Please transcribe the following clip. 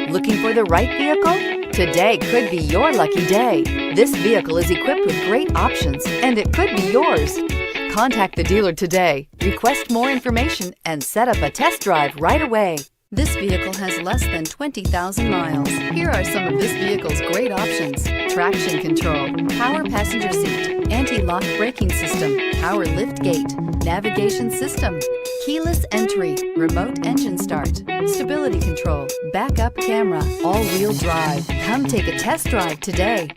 Looking for the right vehicle? Today could be your lucky day. This vehicle is equipped with great options and it could be yours. Contact the dealer today, request more information, and set up a test drive right away. This vehicle has less than 20,000 miles. Here are some of this vehicle's great options: traction control, power passenger seat, anti-lock braking system, power lift gate, navigation system, keyless entry, remote engine start, stability control, backup camera, all-wheel drive. Come take a test drive today.